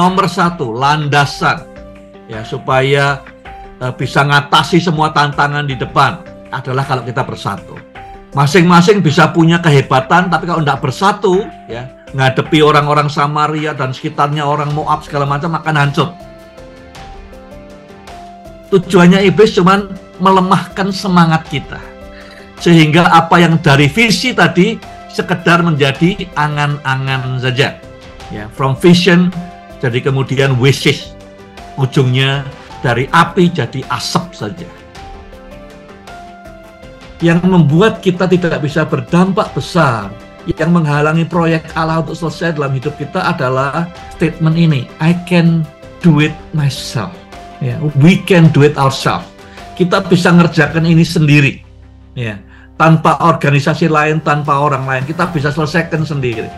nomor satu, landasan ya supaya bisa ngatasi semua tantangan di depan adalah kalau kita bersatu. Masing-masing bisa punya kehebatan, tapi kalau tidak bersatu, ya ngadepi orang-orang Samaria dan sekitarnya, orang Moab segala macam, akan hancur. Tujuannya iblis cuman melemahkan semangat kita, sehingga apa yang dari visi tadi sekedar menjadi angan-angan saja. Ya, from vision jadi kemudian wishes, ujungnya dari api jadi asap saja. Yang membuat kita tidak bisa berdampak besar, yang menghalangi proyek Allah untuk selesai dalam hidup kita adalah statement ini, I can do it myself. Ya, we can do it ourselves. Kita bisa ngerjakan ini sendiri. Ya, tanpa organisasi lain, tanpa orang lain, kita bisa selesaikan sendiri.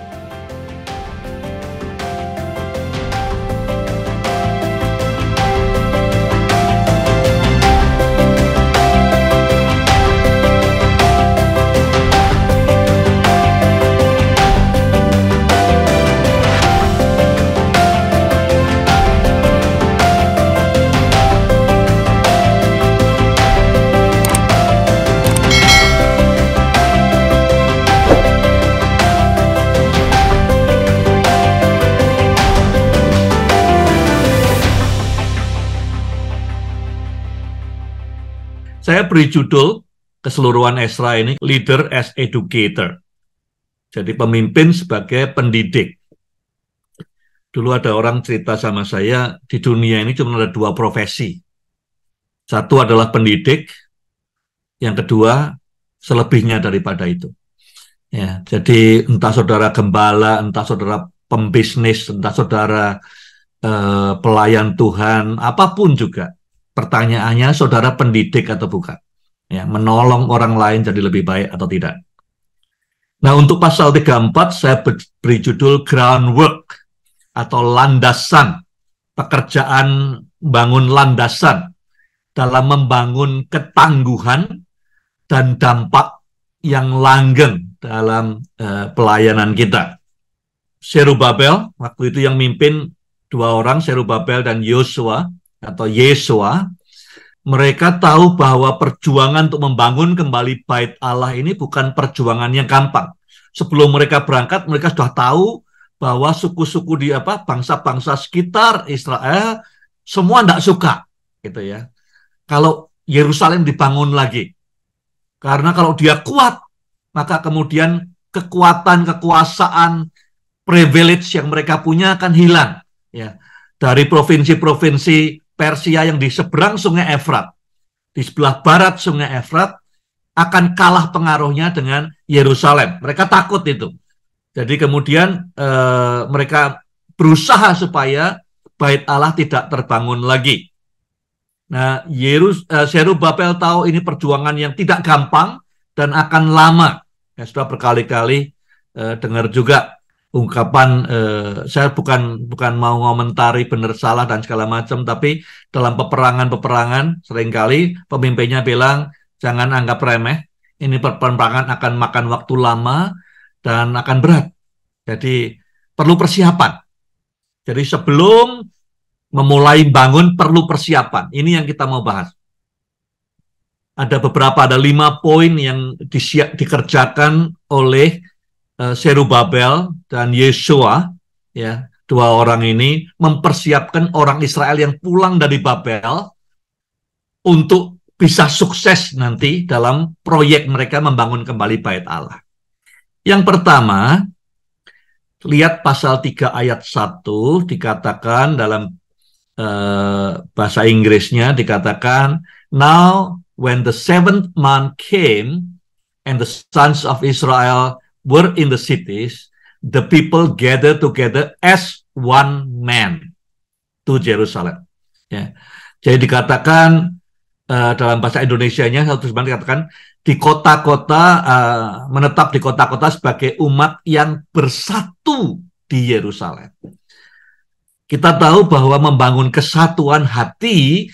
Saya beri judul keseluruhan Ezra ini, Leader as Educator. Jadi pemimpin sebagai pendidik. Dulu ada orang cerita sama saya, di dunia ini cuma ada dua profesi. Satu adalah pendidik, yang kedua selebihnya daripada itu. Ya, jadi entah saudara gembala, entah saudara pembisnis, entah saudara pelayan Tuhan, apapun juga. Pertanyaannya, saudara pendidik atau bukan? Ya, menolong orang lain jadi lebih baik atau tidak? Nah, untuk pasal 34, saya beri judul groundwork atau landasan. Pekerjaan bangun landasan dalam membangun ketangguhan dan dampak yang langgeng dalam pelayanan kita. Zerubabel, waktu itu yang mimpin dua orang, Zerubabel dan Yosua, atau Yesua, mereka tahu bahwa perjuangan untuk membangun kembali bait Allah ini bukan perjuangan yang gampang. Sebelum mereka berangkat, mereka sudah tahu bahwa suku-suku di bangsa-bangsa sekitar Israel semua tidak suka, gitu ya. Kalau Yerusalem dibangun lagi, karena kalau dia kuat, maka kemudian kekuatan, kekuasaan, privilege yang mereka punya akan hilang, ya. Dari provinsi-provinsi Persia yang di seberang sungai Efrat, di sebelah barat sungai Efrat, akan kalah pengaruhnya dengan Yerusalem. Mereka takut itu. Jadi kemudian mereka berusaha supaya bait Allah tidak terbangun lagi. Nah, Zerubabel tahu ini perjuangan yang tidak gampang dan akan lama. Ya, sudah berkali-kali dengar juga ungkapan, saya bukan mau ngomentari benar salah dan segala macam, tapi dalam peperangan seringkali pemimpinnya bilang jangan anggap remeh, ini peperangan akan makan waktu lama dan akan berat, jadi perlu persiapan. Jadi sebelum memulai bangun perlu persiapan. Ini yang kita mau bahas. Ada 5 poin yang dikerjakan oleh Zerubabel dan Yesua, ya, dua orang ini mempersiapkan orang Israel yang pulang dari Babel untuk bisa sukses nanti dalam proyek mereka membangun kembali bait Allah. Yang pertama, lihat pasal 3 ayat 1, dikatakan dalam bahasa Inggrisnya, dikatakan, now when the 7th month came and the sons of Israel were in the cities, the people gathered together as one man to Jerusalem. Ya. Jadi dikatakan dalam bahasa Indonesianya, dikatakan di kota-kota, menetap di kota-kota sebagai umat yang bersatu di Yerusalem. Kita tahu bahwa membangun kesatuan hati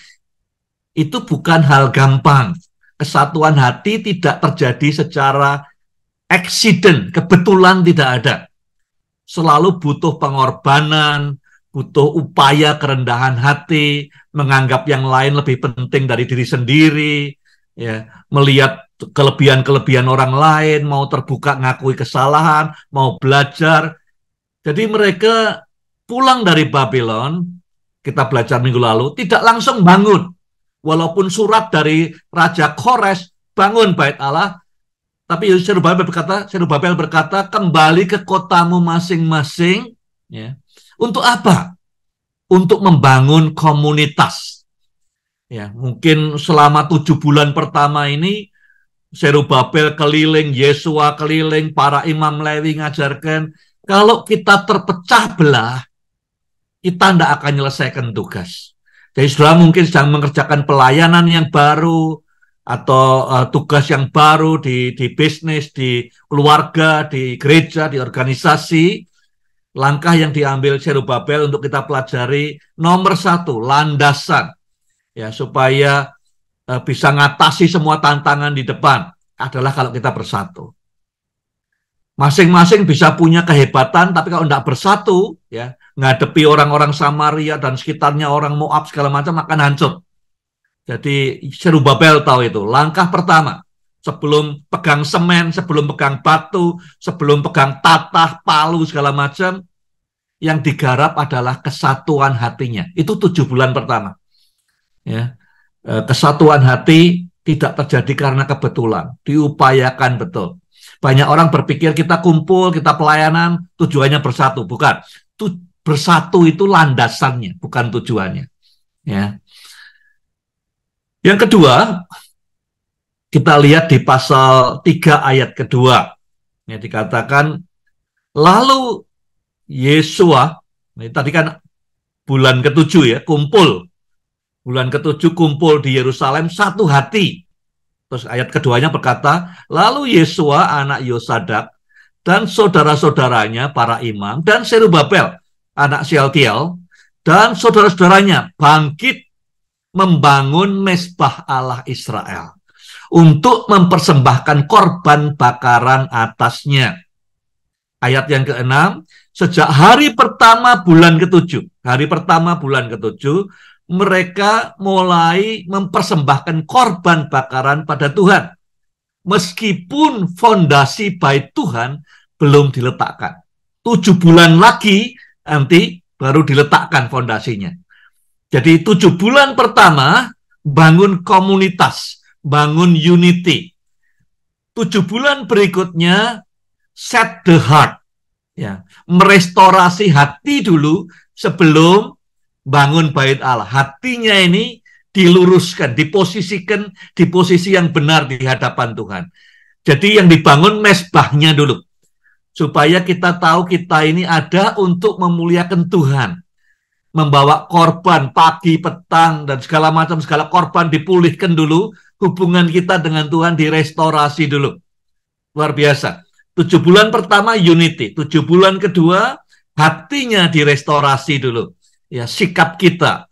itu bukan hal gampang. Kesatuan hati tidak terjadi secara accident, kebetulan tidak ada. Selalu butuh pengorbanan, butuh upaya kerendahan hati, menganggap yang lain lebih penting dari diri sendiri, ya, melihat kelebihan-kelebihan orang lain, mau terbuka ngakui kesalahan, mau belajar. Jadi mereka pulang dari Babylon, kita belajar minggu lalu, tidak langsung bangun. Walaupun surat dari Raja Kores, bangun bait Allah, tapi Zerubabel berkata, kembali ke kotamu masing-masing, ya. Untuk apa? Untuk membangun komunitas. Ya, mungkin selama 7 bulan pertama ini, Zerubabel keliling, Yesua keliling, para imam Lewi ngajarkan, kalau kita terpecah belah, kita tidak akan menyelesaikan tugas. Jadi saudara mungkin sedang mengerjakan pelayanan yang baru, atau tugas yang baru di bisnis, di keluarga, di gereja, di organisasi. Langkah yang diambil Zerubabel untuk kita pelajari, nomor 1, landasan, ya, supaya bisa ngatasi semua tantangan di depan adalah kalau kita bersatu. Masing-masing bisa punya kehebatan, tapi kalau tidak bersatu, ya, ngadepi orang-orang Samaria dan sekitarnya, orang Moab segala macam, akan hancur. Jadi Zerubabel tahu itu. Langkah pertama, sebelum pegang semen, sebelum pegang batu, sebelum pegang tatah, palu segala macam, yang digarap adalah kesatuan hatinya. Itu 7 bulan pertama. Ya, kesatuan hati tidak terjadi karena kebetulan, diupayakan betul. Banyak orang berpikir kita kumpul, kita pelayanan, tujuannya bersatu. Bukan. Bersatu itu landasannya, bukan tujuannya. Ya. Yang kedua, kita lihat di pasal 3 ayat kedua. Ya, dikatakan, lalu Yesua, ini tadi kan bulan ke-7 ya, kumpul. Bulan ke-7 kumpul di Yerusalem satu hati. Terus ayat keduanya berkata, lalu Yesua anak Yosadak dan saudara-saudaranya para imam dan Zerubabel anak Shealtiel dan saudara-saudaranya bangkit membangun mezbah Allah Israel untuk mempersembahkan korban bakaran atasnya. Ayat yang ke-6, sejak hari pertama bulan ke-7, mereka mulai mempersembahkan korban bakaran pada Tuhan. Meskipun fondasi bait Tuhan belum diletakkan. 7 bulan lagi nanti baru diletakkan fondasinya. Jadi 7 bulan pertama bangun komunitas, bangun unity. 7 bulan berikutnya set the heart. Ya, merestorasi hati dulu sebelum bangun bait Allah. Hatinya ini diluruskan, diposisikan di posisi yang benar di hadapan Tuhan. Jadi yang dibangun mezbahnya dulu. Supaya kita tahu kita ini ada untuk memuliakan Tuhan. Membawa korban pagi, petang, dan segala macam, segala korban dipulihkan dulu. Hubungan kita dengan Tuhan direstorasi dulu. Luar biasa. 7 bulan pertama unity. 7 bulan kedua hatinya direstorasi dulu. Ya, sikap kita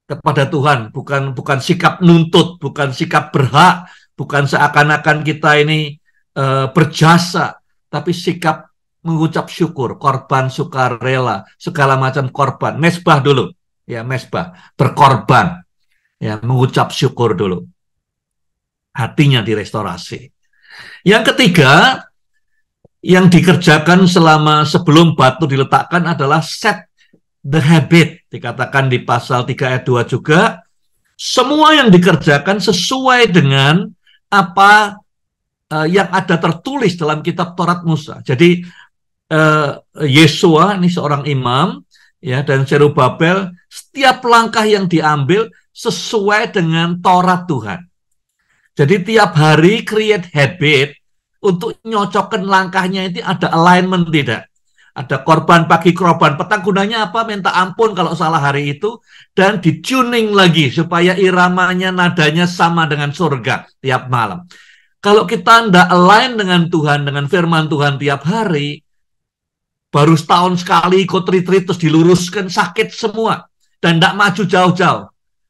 kepada Tuhan bukan sikap nuntut, bukan sikap berhak, bukan seakan-akan kita ini berjasa, tapi sikap mengucap syukur, korban sukarela, segala macam korban, mezbah dulu, ya, mezbah, berkorban, ya, mengucap syukur dulu, hatinya direstorasi. Yang ketiga, yang dikerjakan sebelum batu diletakkan adalah set the habit, dikatakan di pasal 3 ayat 2 juga, semua yang dikerjakan sesuai dengan apa yang ada tertulis dalam kitab Taurat Musa. Jadi Yesua ini seorang imam, ya, dan Zerubabel, setiap langkah yang diambil sesuai dengan Taurat Tuhan. Jadi tiap hari create habit untuk nyocokkan langkahnya, itu ada alignment tidak? Ada korban pagi, korban petang, gunanya apa? Minta ampun kalau salah hari itu, dan di-tuning lagi supaya iramanya, nadanya sama dengan surga tiap malam. Kalau kita tidak align dengan Tuhan, dengan firman Tuhan tiap hari, baru setahun sekali ikut retreat terus diluruskan, sakit semua, dan tidak maju jauh-jauh.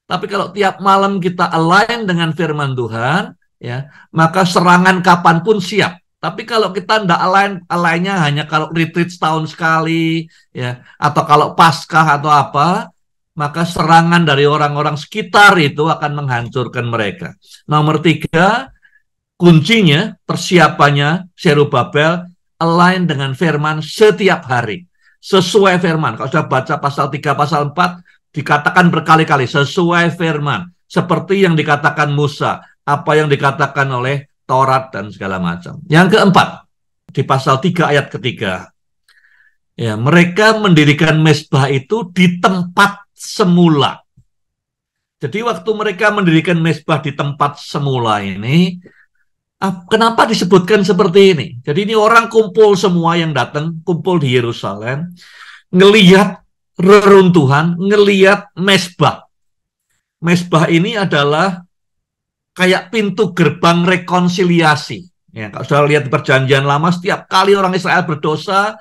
Tapi kalau tiap malam kita align dengan firman Tuhan, ya, maka serangan kapanpun siap. Tapi kalau kita tidak align-nya hanya kalau retreat setahun sekali, ya, atau kalau Paskah atau apa, maka serangan dari orang-orang sekitar itu akan menghancurkan mereka. Nomor 3, kuncinya, persiapannya, Zerubabel align dengan firman setiap hari. Sesuai firman. Kalau sudah baca pasal 3, pasal 4, dikatakan berkali-kali, sesuai firman. Seperti yang dikatakan Musa, apa yang dikatakan oleh Taurat dan segala macam. Yang keempat, di pasal 3 ayat ketiga, ya, mereka mendirikan mezbah itu di tempat semula. Jadi waktu mereka mendirikan mezbah di tempat semula ini, kenapa disebutkan seperti ini? Jadi ini orang kumpul semua yang datang, kumpul di Yerusalem, ngelihat reruntuhan, ngelihat mezbah. Mezbah ini adalah kayak pintu gerbang rekonsiliasi. Ya, kalau sudah lihat di Perjanjian Lama, setiap kali orang Israel berdosa,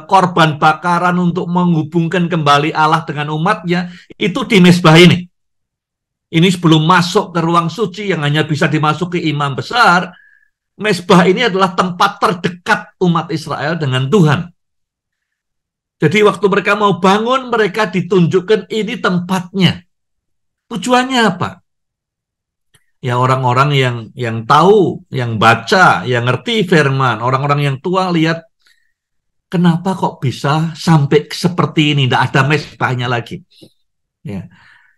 korban bakaran untuk menghubungkan kembali Allah dengan umatnya, itu di mezbah ini. Ini sebelum masuk ke ruang suci yang hanya bisa dimasuki imam besar, mezbah ini adalah tempat terdekat umat Israel dengan Tuhan. Jadi waktu mereka mau bangun, mereka ditunjukkan ini tempatnya. Tujuannya apa? Ya orang-orang yang tahu, yang baca, yang ngerti firman, orang-orang yang tua lihat, kenapa kok bisa sampai seperti ini, tidak ada mezbahnya lagi. Ya.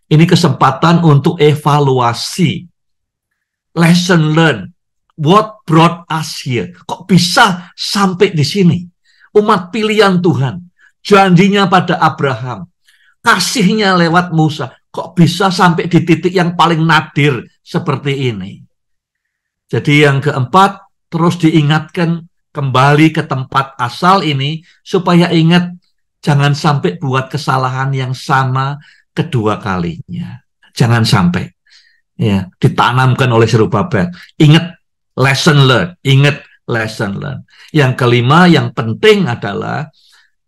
Ini kesempatan untuk evaluasi, lesson learned, what brought us here. Kok bisa sampai di sini? Umat pilihan Tuhan, janjinya pada Abraham, kasihnya lewat Musa, kok bisa sampai di titik yang paling nadir seperti ini? Jadi yang keempat, terus diingatkan kembali ke tempat asal ini, supaya ingat, jangan sampai buat kesalahan yang sama kedua kalinya. Jangan sampai. Ya, ditanamkan oleh Zerubabel. Ingat lesson learned. Ingat lesson learned. Yang kelima, yang penting adalah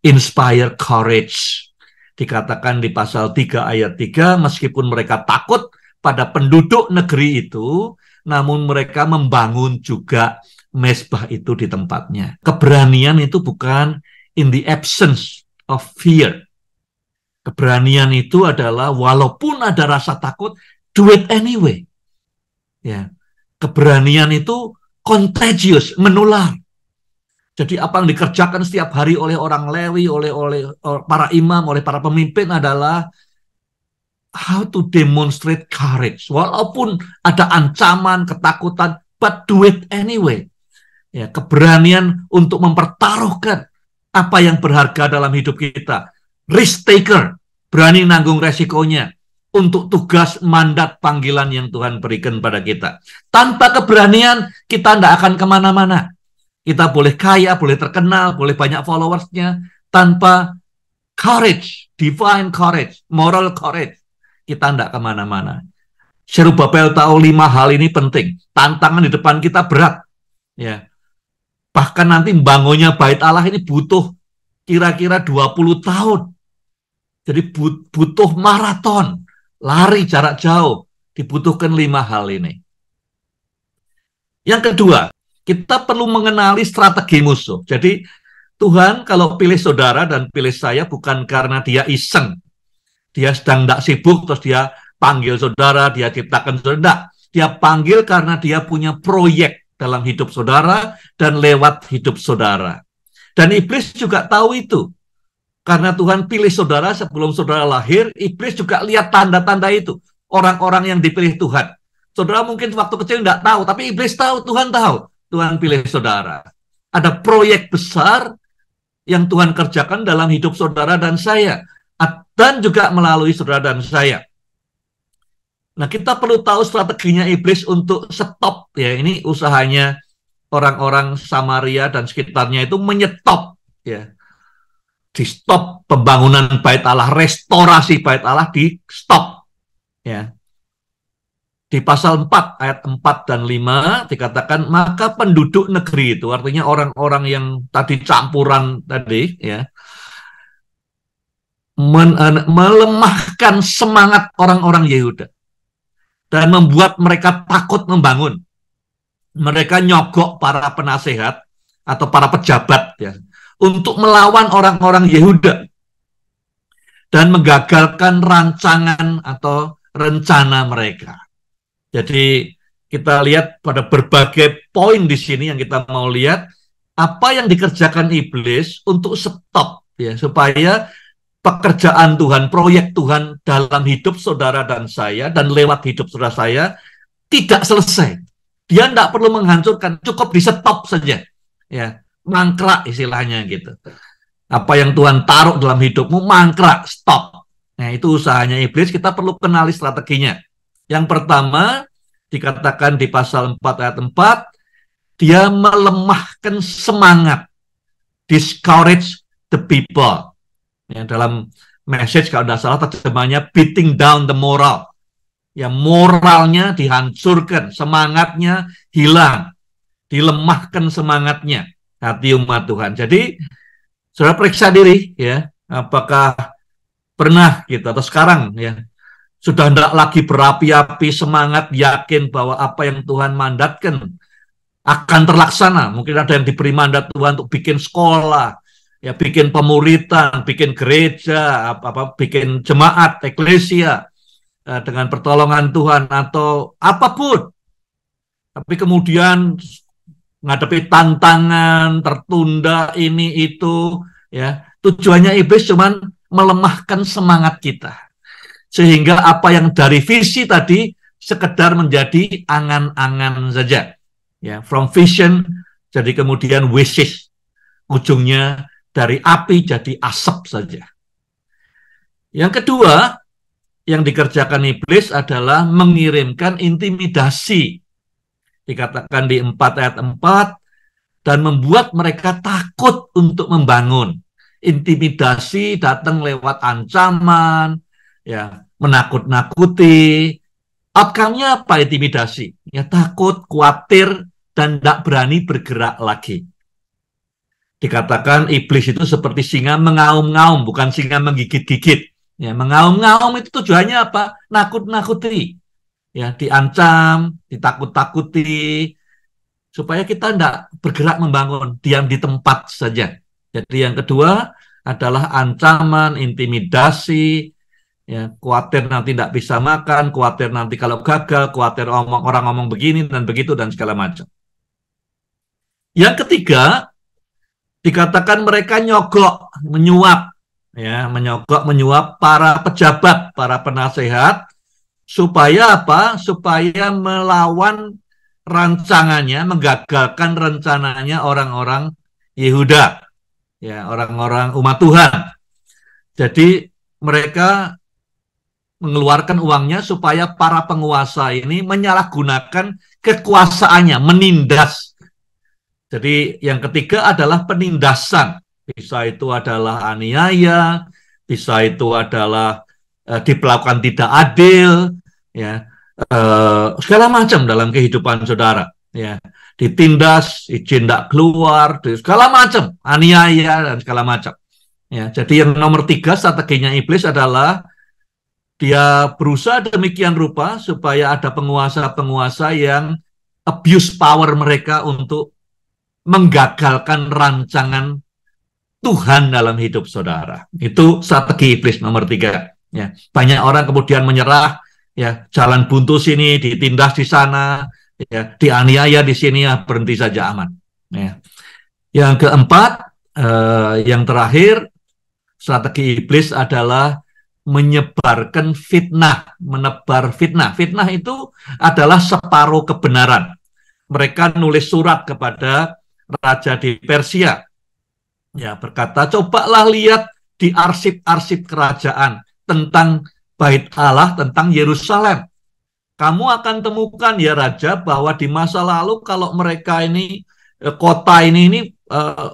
inspire courage. Dikatakan di pasal 3 ayat 3, meskipun mereka takut pada penduduk negeri itu, namun mereka membangun juga mezbah itu di tempatnya. Keberanian itu bukan in the absence of fear. Keberanian itu adalah walaupun ada rasa takut, do it anyway. Ya. Keberanian itu contagious, menular. Jadi apa yang dikerjakan setiap hari oleh orang Lewi, oleh para imam, oleh para pemimpin adalah how to demonstrate courage. Walaupun ada ancaman, ketakutan, but do it anyway. Ya, keberanian untuk mempertaruhkan apa yang berharga dalam hidup kita. Risk taker, berani nanggung resikonya untuk tugas mandat panggilan yang Tuhan berikan pada kita. Tanpa keberanian, kita tidak akan kemana-mana. Kita boleh kaya, boleh terkenal, boleh banyak followersnya. Tanpa courage, divine courage, moral courage, kita tidak kemana-mana. Zerubabel tahu 5 hal ini penting. Tantangan di depan kita berat. Ya. Bahkan nanti bangunnya bait Allah ini butuh kira-kira 20 tahun. Jadi butuh maraton, lari jarak jauh, dibutuhkan 5 hal ini. Yang kedua, kita perlu mengenali strategi musuh. Jadi Tuhan kalau pilih saudara dan pilih saya bukan karena dia iseng, dia sedang tidak sibuk, terus dia panggil saudara, dia ciptakan saudara. Tidak. Dia panggil karena dia punya proyek dalam hidup saudara dan lewat hidup saudara. Dan iblis juga tahu itu. Karena Tuhan pilih saudara sebelum saudara lahir, iblis juga lihat tanda-tanda itu. Orang-orang yang dipilih Tuhan. Saudara mungkin waktu kecil tidak tahu, tapi iblis tahu, Tuhan tahu. Tuhan pilih saudara. Ada proyek besar yang Tuhan kerjakan dalam hidup saudara dan saya. Dan juga melalui saudara dan saya. Nah, kita perlu tahu strateginya iblis untuk stop. Ya, ini usahanya orang-orang Samaria dan sekitarnya itu menyetop. Ya. Di stop pembangunan bait Allah, restorasi bait Allah di stop. Ya. Di pasal 4 ayat 4 dan 5 dikatakan maka penduduk negeri itu, artinya orang-orang yang tadi campuran tadi ya, melemahkan semangat orang-orang Yehuda dan membuat mereka takut membangun. mereka nyogok para penasehat atau para pejabat ya untuk melawan orang-orang Yehuda dan menggagalkan rancangan atau rencana mereka. Jadi kita lihat pada berbagai poin di sini yang kita mau lihat apa yang dikerjakan iblis untuk stop ya supaya pekerjaan Tuhan, proyek Tuhan dalam hidup saudara dan saya dan lewat hidup saudara saya tidak selesai. Dia tidak perlu menghancurkan, cukup di stop saja. Ya, mangkrak istilahnya gitu. Apa yang Tuhan taruh dalam hidupmu mangkrak, stop. Nah, itu usahanya iblis, kita perlu kenali strateginya. Yang pertama, dikatakan di pasal 4 ayat 4, dia melemahkan semangat, discourage the people. Ya, dalam message kalau tidak salah terjemahnya beating down the moral. Ya, moralnya dihancurkan, semangatnya hilang, dilemahkan semangatnya hati umat Tuhan. Jadi saudara periksa diri ya, apakah pernah kita atau sekarang ya sudah tidak lagi berapi-api semangat, yakin bahwa apa yang Tuhan mandatkan akan terlaksana. Mungkin ada yang diberi mandat Tuhan untuk bikin sekolah, ya bikin pemuritan, bikin gereja, bikin jemaat, eklesia dengan pertolongan Tuhan atau apapun. Tapi kemudian menghadapi tantangan, tertunda ini itu, ya tujuannya iblis cuman melemahkan semangat kita. Sehingga apa yang dari visi tadi sekedar menjadi angan-angan saja. Ya, from vision jadi kemudian wishes. Ujungnya dari api jadi asap saja. Yang kedua yang dikerjakan iblis adalah mengirimkan intimidasi. Dikatakan di 4 ayat 4, dan membuat mereka takut untuk membangun. Intimidasi datang lewat ancaman, ya, menakut-nakuti. Outcome-nya apa intimidasi? Ya takut, khawatir, dan tidak berani bergerak lagi. Dikatakan iblis itu seperti singa mengaum-ngaum, bukan singa menggigit-gigit. Ya, mengaum-ngaum itu tujuannya apa? Nakut-nakuti. Ya, diancam, ditakut-takuti, supaya kita tidak bergerak membangun, diam di tempat saja. Jadi yang kedua adalah ancaman, intimidasi, ya, khawatir nanti tidak bisa makan, khawatir nanti kalau gagal, khawatir orang ngomong begini dan begitu dan segala macam. Yang ketiga, dikatakan mereka nyogok, menyuap, ya, menyuap para pejabat, para penasehat, supaya apa? Supaya melawan rancangannya, menggagalkan rencananya orang-orang Yehuda, ya, orang-orang umat Tuhan. Jadi mereka mengeluarkan uangnya supaya para penguasa ini menyalahgunakan kekuasaannya, menindas. Jadi yang ketiga adalah penindasan. Bisa itu adalah aniaya, bisa itu adalah diperlakukan tidak adil, ya, segala macam dalam kehidupan saudara, ya, ditindas, izin tidak keluar, segala macam, aniaya dan segala macam. Ya, jadi yang nomor 3 strateginya iblis adalah dia berusaha demikian rupa supaya ada penguasa-penguasa yang abuse power mereka untuk menggagalkan rancangan Tuhan dalam hidup saudara. Itu strategi iblis nomor 3. Ya, banyak orang kemudian menyerah, ya, jalan buntu sini, ditindas di sana, ya, dianiaya di sini, ya, berhenti saja aman. Ya. Yang keempat, yang terakhir, strategi iblis adalah menyebarkan fitnah, menebar fitnah. Fitnah itu adalah separuh kebenaran. Mereka nulis surat kepada raja di Persia, ya, berkata, cobalah lihat di arsip-arsip kerajaan tentang Bait Allah, tentang Yerusalem. Kamu akan temukan ya raja bahwa di masa lalu kalau mereka ini kota ini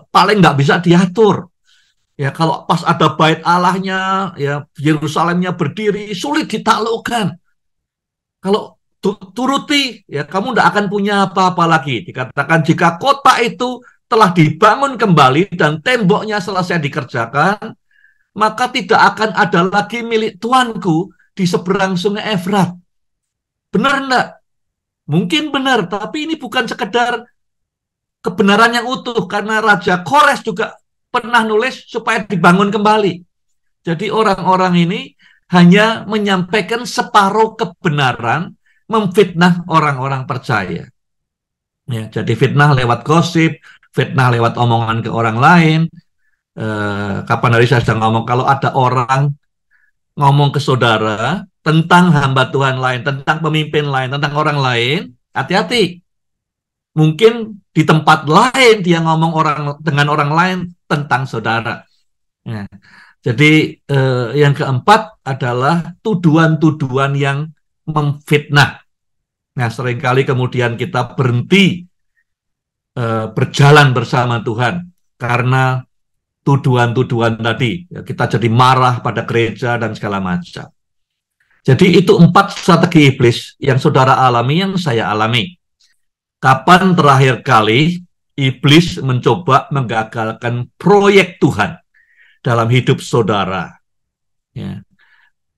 paling nggak bisa diatur. Ya, kalau pas ada Bait Allahnya, ya, Yerusalemnya berdiri, sulit ditaklukkan. Kalau turuti, ya, kamu tidak akan punya apa-apa lagi. Dikatakan jika kota itu telah dibangun kembali dan temboknya selesai dikerjakan, maka tidak akan ada lagi milik tuanku di seberang sungai Efrat. Benar enggak? Mungkin benar, tapi ini bukan sekedar kebenaran yang utuh, karena Raja Kores juga pernah nulis supaya dibangun kembali. Jadi orang-orang ini hanya menyampaikan separuh kebenaran, memfitnah orang-orang percaya. Ya, jadi fitnah lewat gosip, fitnah lewat omongan ke orang lain. Kapan hari saya sedang ngomong, kalau ada orang ngomong ke saudara tentang hamba Tuhan lain, tentang pemimpin lain, tentang orang lain, hati-hati. Mungkin di tempat lain dia ngomong dengan orang lain tentang saudara. Ya. Jadi yang keempat adalah tuduhan-tuduhan yang memfitnah. Nah, seringkali kemudian kita berhenti berjalan bersama Tuhan karena tuduhan-tuduhan tadi. Ya, kita jadi marah pada gereja dan segala macam. Jadi itu 4 strategi iblis yang saudara alami, yang saya alami. Kapan terakhir kali iblis mencoba menggagalkan proyek Tuhan dalam hidup saudara? Ya.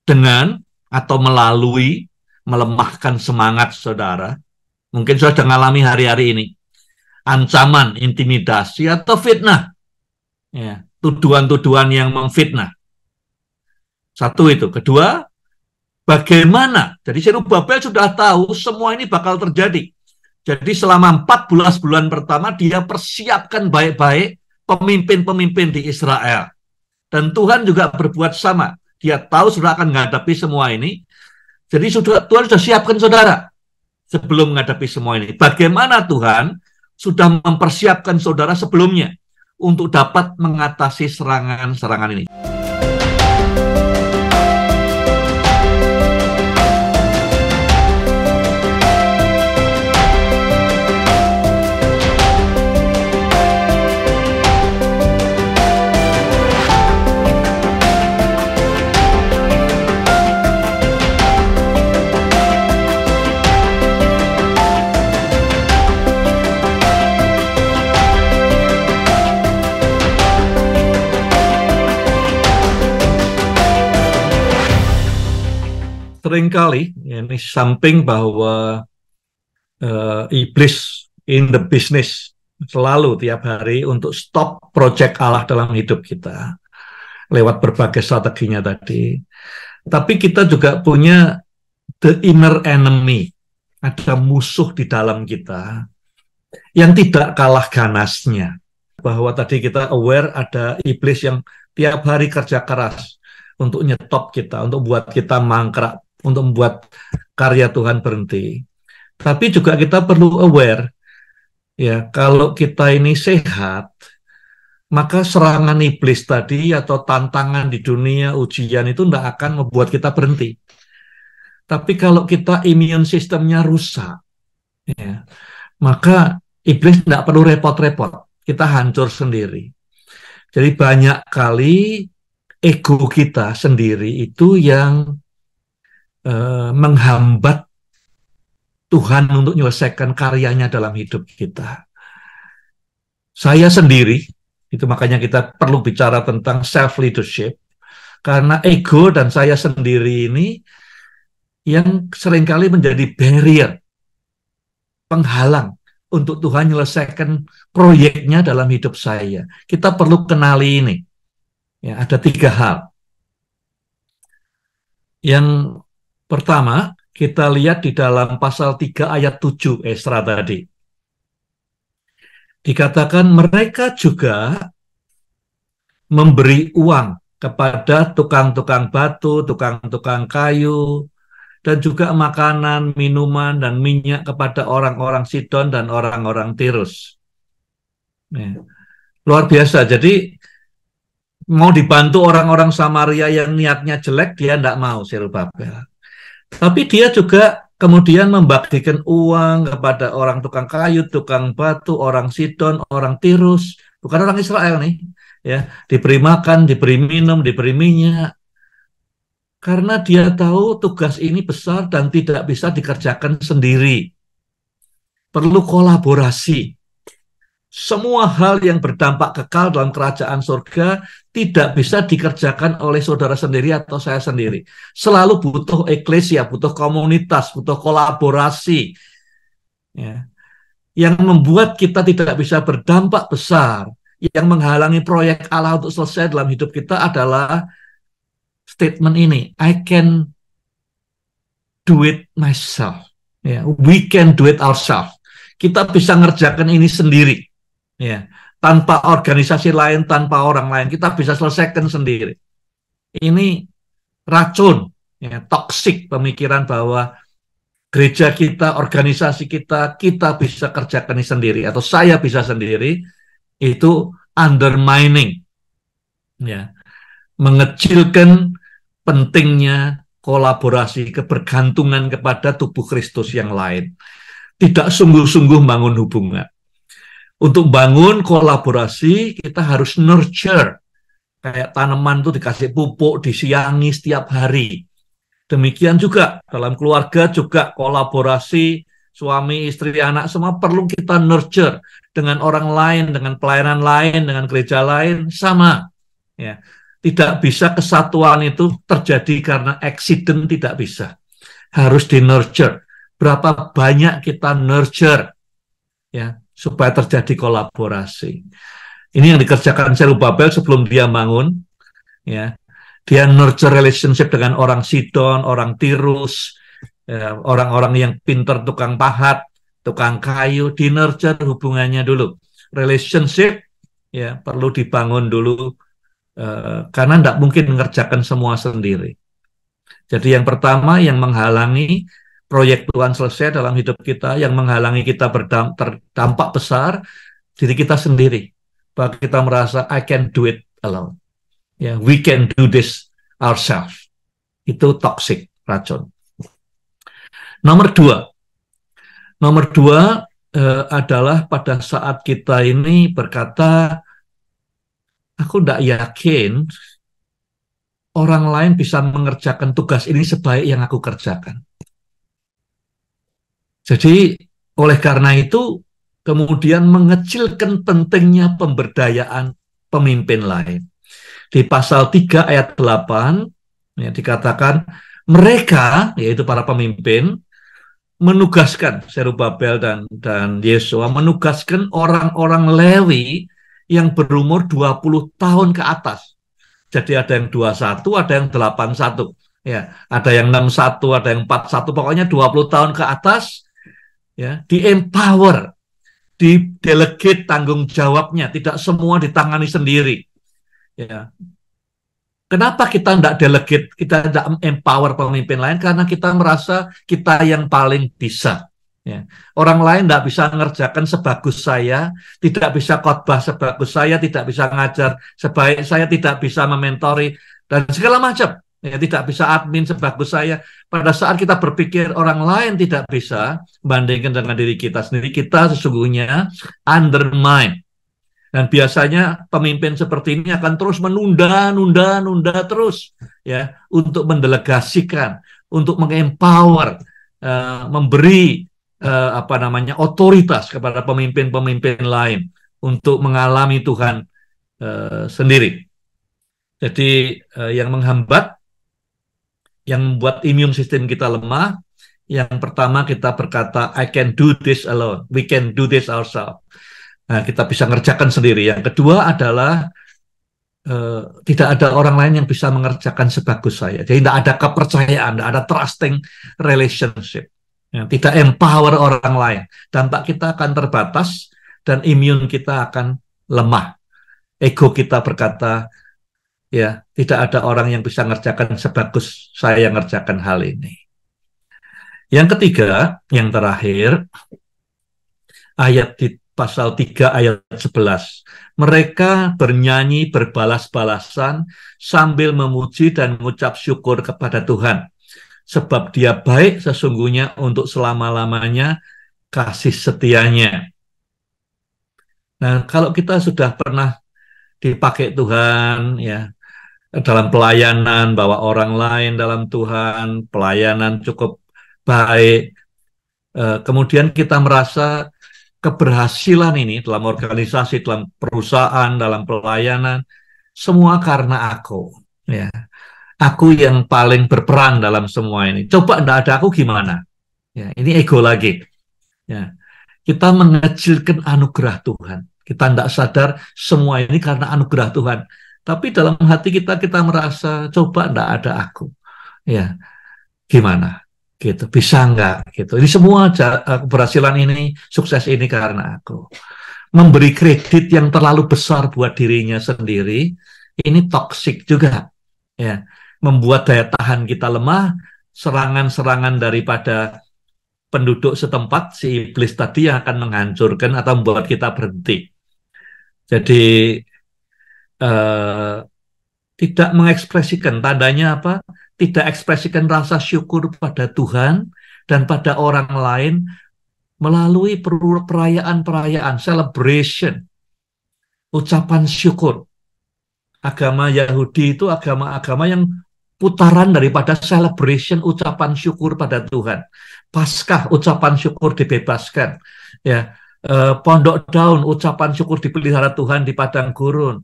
Dengan atau melalui melemahkan semangat saudara. Mungkin sudah mengalami hari-hari ini. Ancaman, intimidasi, atau fitnah. Ya. Tuduhan-tuduhan yang memfitnah. Satu itu. Kedua, bagaimana? Jadi Zerubabel sudah tahu semua ini bakal terjadi. Jadi selama 14 bulan pertama dia persiapkan baik-baik pemimpin-pemimpin di Israel. Dan Tuhan juga berbuat sama. Dia tahu sudah akan menghadapi semua ini. Jadi Tuhan sudah siapkan saudara sebelum menghadapi semua ini. Bagaimana Tuhan sudah mempersiapkan saudara sebelumnya untuk dapat mengatasi serangan-serangan ini. Seringkali ini samping bahwa iblis in the business selalu tiap hari untuk stop project Allah dalam hidup kita lewat berbagai strateginya tadi. Tapi kita juga punya the inner enemy, ada musuh di dalam kita yang tidak kalah ganasnya. Bahwa tadi kita aware ada iblis yang tiap hari kerja keras untuk nyetop kita, untuk buat kita mangkrak, untuk membuat karya Tuhan berhenti. Tapi juga kita perlu aware, ya, kalau kita ini sehat, maka serangan iblis tadi atau tantangan di dunia, ujian itu tidak akan membuat kita berhenti. Tapi kalau kita immune sistemnya rusak, ya, maka iblis tidak perlu repot-repot, kita hancur sendiri. Jadi banyak kali ego kita sendiri itu yang menghambat Tuhan untuk menyelesaikan karyanya dalam hidup kita. Saya sendiri, itu makanya kita perlu bicara tentang self-leadership, karena ego dan saya sendiri ini yang seringkali menjadi barrier, penghalang untuk Tuhan menyelesaikan proyeknya dalam hidup saya. Kita perlu kenali ini. Ya, ada 3 hal. Yang pertama, kita lihat di dalam pasal 3 ayat 7 Esra tadi. Dikatakan mereka juga memberi uang kepada tukang-tukang batu, tukang-tukang kayu, dan juga makanan, minuman, dan minyak kepada orang-orang Sidon dan orang-orang Tirus. Luar biasa. Jadi mau dibantu orang-orang Samaria yang niatnya jelek, dia tidak mau, Zerubabel. Tapi dia juga kemudian membagikan uang kepada orang tukang kayu, tukang batu, orang Sidon, orang Tirus, bukan orang Israel nih, ya, diberi makan, diberi minum, diberi minyak, karena dia tahu tugas ini besar dan tidak bisa dikerjakan sendiri, perlu kolaborasi. Semua hal yang berdampak kekal dalam kerajaan surga tidak bisa dikerjakan oleh saudara sendiri atau saya sendiri. Selalu butuh eklesia, butuh komunitas, butuh kolaborasi. ya, yang membuat kita tidak bisa berdampak besar, yang menghalangi proyek Allah untuk selesai dalam hidup kita adalah statement ini, I can do it myself. Ya, we can do it ourselves. Kita bisa ngerjakan ini sendiri. Ya, tanpa organisasi lain, tanpa orang lain, kita bisa selesaikan sendiri. Ini racun, ya, toksik pemikiran bahwa gereja kita, organisasi kita, kita bisa kerjakan ini sendiri atau saya bisa sendiri, itu undermining, ya, mengecilkan pentingnya kolaborasi, kebergantungan kepada tubuh Kristus yang lain. Tidak sungguh-sungguh bangun hubungan. Untuk bangun kolaborasi, kita harus nurture. Kayak tanaman itu dikasih pupuk, disiangi setiap hari. Demikian juga dalam keluarga juga kolaborasi, suami, istri, anak, semua perlu kita nurture dengan orang lain, dengan pelayanan lain, dengan gereja lain, sama. Ya. Tidak bisa kesatuan itu terjadi karena accident, tidak bisa. Harus di nurture. Berapa banyak kita nurture, ya, supaya terjadi kolaborasi. Ini yang dikerjakan Zerubabel sebelum dia bangun, ya. Dia nurture relationship dengan orang Sidon, orang Tirus, ya, orang-orang yang pintar, tukang pahat, tukang kayu, di nurture hubungannya dulu. Relationship, ya, perlu dibangun dulu, karena tidak mungkin mengerjakan semua sendiri. Jadi yang pertama yang menghalangi proyek Tuhan selesai dalam hidup kita, yang menghalangi kita berdampak besar, diri kita sendiri. Bahwa kita merasa I can do it alone. Ya, we can do this ourselves. Itu toxic, racun. Nomor dua adalah pada saat kita ini berkata, aku tidak yakin orang lain bisa mengerjakan tugas ini sebaik yang aku kerjakan. Jadi, oleh karena itu, kemudian mengecilkan pentingnya pemberdayaan pemimpin lain. Di pasal 3 ayat 8, ya, dikatakan, mereka, yaitu para pemimpin, menugaskan, Zerubabel dan Yesua, menugaskan orang-orang Lewi yang berumur 20 tahun ke atas. Jadi ada yang 21, ada yang 81. Ya, ada yang 61, ada yang 41, pokoknya 20 tahun ke atas, ya, di-empower, di-delegate tanggung jawabnya, tidak semua ditangani sendiri. Ya. Kenapa kita tidak delegate, kita tidak empower pemimpin lain? Karena kita merasa kita yang paling bisa. Ya. Orang lain tidak bisa mengerjakan sebagus saya, tidak bisa khotbah sebagus saya, tidak bisa ngajar sebaik saya, tidak bisa mementori, dan segala macam. Ya, tidak bisa admin sebagus saya. Pada saat kita berpikir orang lain tidak bisa, bandingkan dengan diri kita sendiri, kita sesungguhnya undermine. Dan biasanya pemimpin seperti ini akan terus menunda terus, ya, untuk mendelegasikan, untuk mengempower, memberi otoritas kepada pemimpin-pemimpin lain untuk mengalami Tuhan sendiri. Jadi yang menghambat, yang membuat imun sistem kita lemah, yang pertama kita berkata I can do this alone, we can do this ourselves. Nah, kita bisa ngerjakan sendiri. Yang kedua adalah tidak ada orang lain yang bisa mengerjakan sebagus saya. Jadi tidak ada kepercayaan, tidak ada trusting relationship. Ya, tidak empower orang lain. Dampak kita akan terbatas dan imun kita akan lemah. Ego kita berkata, ya, tidak ada orang yang bisa mengerjakan sebagus saya yang mengerjakan hal ini. Yang ketiga, yang terakhir, ayat di pasal 3 ayat 11. Mereka bernyanyi berbalas-balasan sambil memuji dan mengucap syukur kepada Tuhan. Sebab dia baik sesungguhnya untuk selama-lamanya kasih setianya. Nah, kalau kita sudah pernah dipakai Tuhan, ya, dalam pelayanan, bawa orang lain dalam Tuhan, pelayanan cukup baik, kemudian kita merasa keberhasilan ini dalam organisasi, dalam perusahaan, dalam pelayanan, semua karena aku. Ya. Aku yang paling berperan dalam semua ini. Coba tidak ada aku gimana? Ya, ini ego lagi. Ya. kita mengecilkan anugerah Tuhan. Kita tidak sadar semua ini karena anugerah Tuhan. Tapi dalam hati kita merasa, coba tidak ada aku. Ya, gimana? Gitu, bisa nggak? Gitu. Ini semua keberhasilan ini, sukses ini karena aku. Memberi kredit yang terlalu besar buat dirinya sendiri, ini toksik juga. Ya, membuat daya tahan kita lemah, serangan-serangan daripada penduduk setempat, si iblis tadi yang akan menghancurkan atau membuat kita berhenti. Jadi tidak mengekspresikan, tandanya apa? Tidak ekspresikan rasa syukur pada Tuhan dan pada orang lain melalui perayaan-perayaan, celebration, ucapan syukur. Agama Yahudi itu agama-agama yang putaran daripada celebration, ucapan syukur pada Tuhan. Paskah, ucapan syukur dibebaskan. Ya, pondok daun, ucapan syukur dipelihara Tuhan di padang gurun.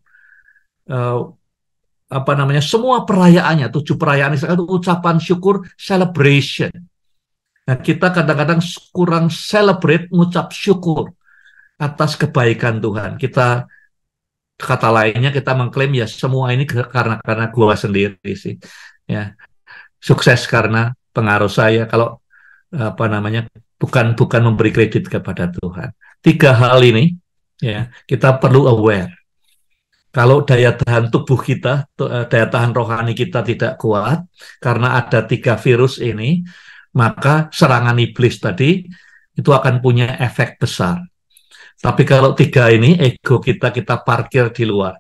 Semua perayaannya, 7 perayaan Israel itu ucapan syukur, celebration. Nah, kita kadang-kadang kurang celebrate, mengucap syukur atas kebaikan Tuhan. Kita, kata lainnya, kita mengklaim ya semua ini karena gua sendiri sih. Ya, sukses karena pengaruh saya. Kalau bukan memberi kredit kepada Tuhan. 3 hal ini ya kita perlu aware. Kalau daya tahan tubuh kita, daya tahan rohani kita tidak kuat karena ada 3 virus ini, maka serangan iblis tadi itu akan punya efek besar. Tapi kalau 3 ini, ego kita parkir di luar,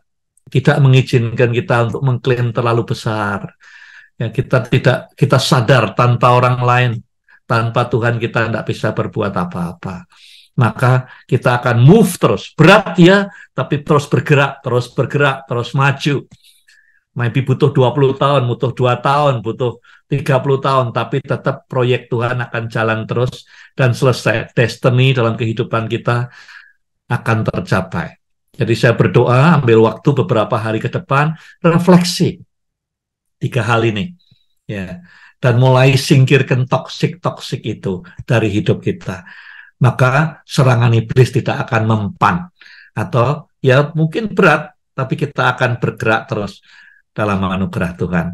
tidak mengizinkan kita untuk mengklaim terlalu besar. Ya, kita sadar tanpa orang lain, tanpa Tuhan kita tidak bisa berbuat apa-apa. Maka kita akan move terus. Berat ya, tapi terus bergerak, terus maju. Maybe butuh 20 tahun, butuh 2 tahun, butuh 30 tahun, tapi tetap proyek Tuhan akan jalan terus dan selesai. Destiny dalam kehidupan kita akan tercapai. Jadi saya berdoa, ambil waktu beberapa hari ke depan, refleksi 3 hal ini. Ya, dan mulai singkirkan toksik itu dari hidup kita. Maka serangan iblis tidak akan mempan. Atau ya mungkin berat, tapi kita akan bergerak terus dalam anugerah Tuhan.